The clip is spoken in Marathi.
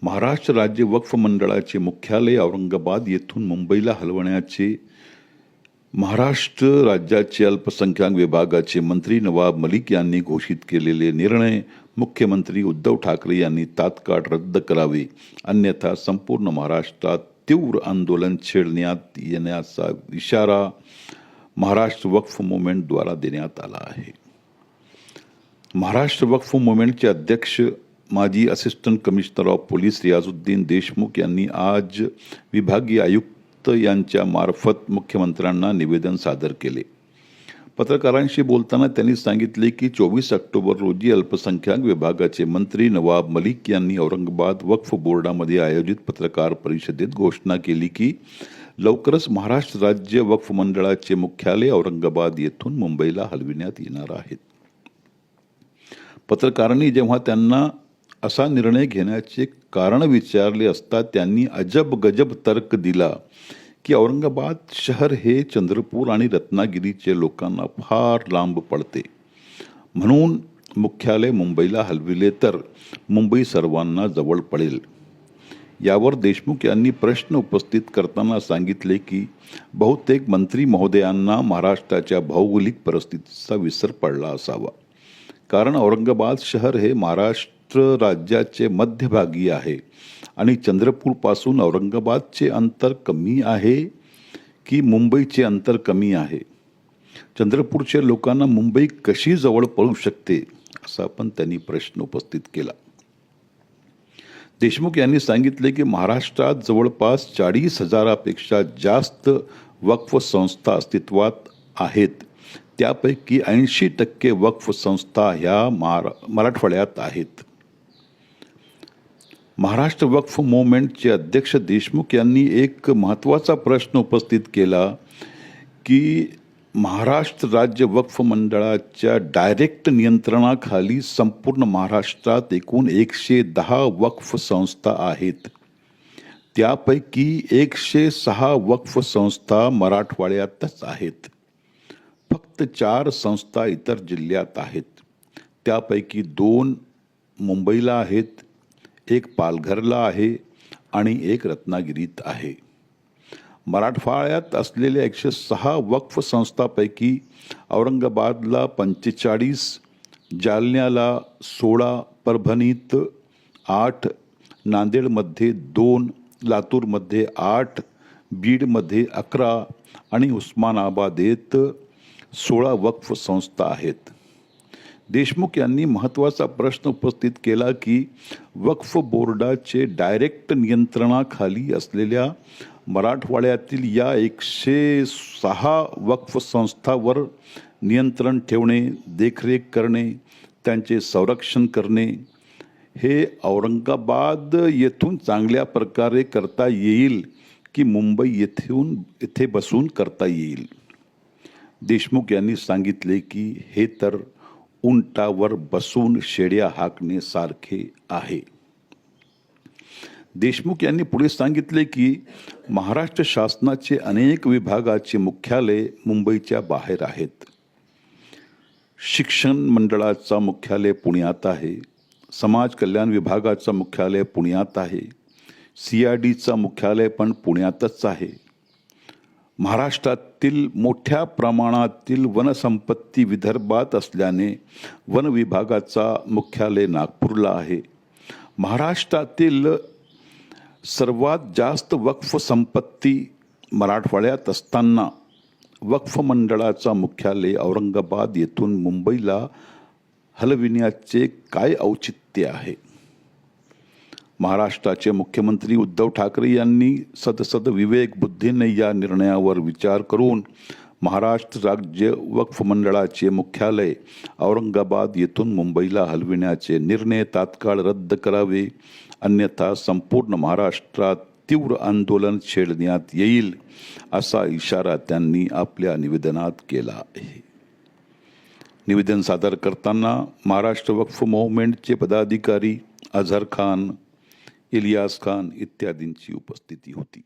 महाराष्ट्र राज्य वक्फ मंडळाचे मुख्यालय औरंगाबाद येथून मुंबईला हलवण्याचे महाराष्ट्र राज्याचे अल्पसंख्याक विभागाचे मंत्री नवाब मलिक यांनी घोषित केलेले निर्णय मुख्यमंत्री उद्धव ठाकरे यांनी तात्काळ रद्द करावे, अन्यथा संपूर्ण महाराष्ट्रात तीव्र आंदोलन छेडण्यात येण्याचा इशारा महाराष्ट्र वक्फ मूव्हमेंटद्वारा देण्यात आला आहे. महाराष्ट्र वक्फ मूव्हमेंटचे अध्यक्ष माजी assistant commissioner of police Riyazuddin Deshmukh यांनी आज विभागीय आयुक्त यांच्या मार्फत मुख्यमंत्र्यांना निवेदन सादर केले. पत्रकारांशी बोलताना त्यांनी सांगितले की 24 ऑक्टोबर रोजी अल्पसंख्याक विभागाचे मंत्री नवाब मलिक यांनी औरंगाबाद वक्फ बोर्डामध्ये आयोजित पत्रकार परिषदेत घोषणा केली की लवकरच महाराष्ट्र राज्य वक्फ मंडळाचे मुख्यालय औरंगाबाद येथून मुंबईला हलविण्यात येणार आहे. पत्रकारांनी जेव्हा त्यांना असा निर्णय घेण्याचे कारण विचारले असता त्यांनी अजब गजब तर्क दिला की औरंगाबाद शहर हे चंद्रपूर आणि रत्नागिरीचे लोकांना फार लांब पडते, म्हणून मुख्यालय मुंबईला हलविले तर मुंबई सर्वांना जवळ पडेल. यावर देशमुख यांनी प्रश्न उपस्थित करताना सांगितले की बहुतेक मंत्री महोदयांना महाराष्ट्राच्या भौगोलिक परिस्थितीचा विसर पडला असावा, कारण औरंगाबाद शहर हे महाराष्ट्र राज्याचे मध्यभागी आहे आणि चंद्रपूरपासून औरंगाबादचे अंतर कमी आहे की मुंबईचे अंतर कमी आहे. चंद्रपूरच्या लोकांना मुंबई कशी जवळ पडू शकते असा पण त्यांनी प्रश्न उपस्थित केला. देशमुख यांनी सांगितले की महाराष्ट्रात जवळपास 40,000पेक्षा जास्त वक्फ संस्था अस्तित्वात आहेत. त्यापैकी 80% वक्फ संस्था ह्या मराठवाड्यात आहेत. महाराष्ट्र वक्फ मूव्हमेंटचे अध्यक्ष देशमुख यांनी एक महत्त्वाचा प्रश्न उपस्थित केला की महाराष्ट्र राज्य वक्फ मंडळाच्या डायरेक्ट नियंत्रणाखाली संपूर्ण महाराष्ट्रात एकूण 110 वक्फ संस्था आहेत. त्यापैकी 106 वक्फ संस्था मराठवाड्यातच आहेत. फक्त 4 संस्था इतर जिल्ह्यात आहेत. त्यापैकी 2 मुंबईला आहेत, 1 पालघरला आहे आणि 1 रत्नागिरीत आहे. मराठवाड्यात असलेल्या 106 वक्फ संस्थांपैकी औरंगाबादला 45, जालन्याला 16, परभणीत 8, नांदेडमध्ये 2, लातूरमध्ये 8, बीडमध्ये 11 आणि उस्मानाबादेत 16 वक्फ संस्था आहेत. देशमुख यांनी महत्त्वाचा प्रश्न उपस्थित केला की वक्फ बोर्डाचे डायरेक्ट नियंत्रणाखाली असलेल्या मराठवाड्यातील या 106 वक्फ संस्थांवर नियंत्रण ठेवणे, देखरेख करणे, त्यांचे संरक्षण करणे हे औरंगाबाद येथून चांगल्या प्रकारे करता येईल की मुंबई येथे बसून करता येईल. देशमुख यांनी सांगितले की हे तर उंटावर बसून शेड्या हाकणे सारखे आहे. देशमुख यांनी पुढे सांगितले की महाराष्ट्र शासनाचे अनेक विभागाचे मुख्यालय मुंबईच्या बाहेर आहेत. शिक्षण मंडळाचा मुख्यालय पुण्यात आहे, समाज कल्याण विभागाचा मुख्यालय पुण्यात आहे, CIDचा मुख्यालय पण पुण्यातच आहे. महाराष्ट्रातील मोठ्या प्रमाणातील वनसंपत्ती विदर्भात असल्याने वन विभागाचा मुख्यालय नागपूरला आहे. महाराष्ट्रातील सर्वात जास्त वक्फ संपत्ती मराठवाड्यात असताना वक्फ मंडळाचा मुख्यालय औरंगाबाद येथून मुंबईला हलविण्याचे काय औचित्य आहे? महाराष्ट्राचे मुख्यमंत्री उद्धव ठाकरे यांनी सदसद विवेक बुद्धीने या निर्णयावर विचार करून महाराष्ट्र राज्य वक्फ मंडळाचे मुख्यालय औरंगाबाद येथून मुंबईला हलविण्याचे निर्णय तात्काळ रद्द करावे, अन्यथा संपूर्ण महाराष्ट्रात तीव्र आंदोलन छेडण्यात येईल असा इशारा त्यांनी आपल्या निवेदनात केला आहे. निवेदन सादर करताना महाराष्ट्र वक्फ मूव्हमेंटचे पदाधिकारी अझहर खान, इलियास खान इत्यादींची उपस्थिती होती.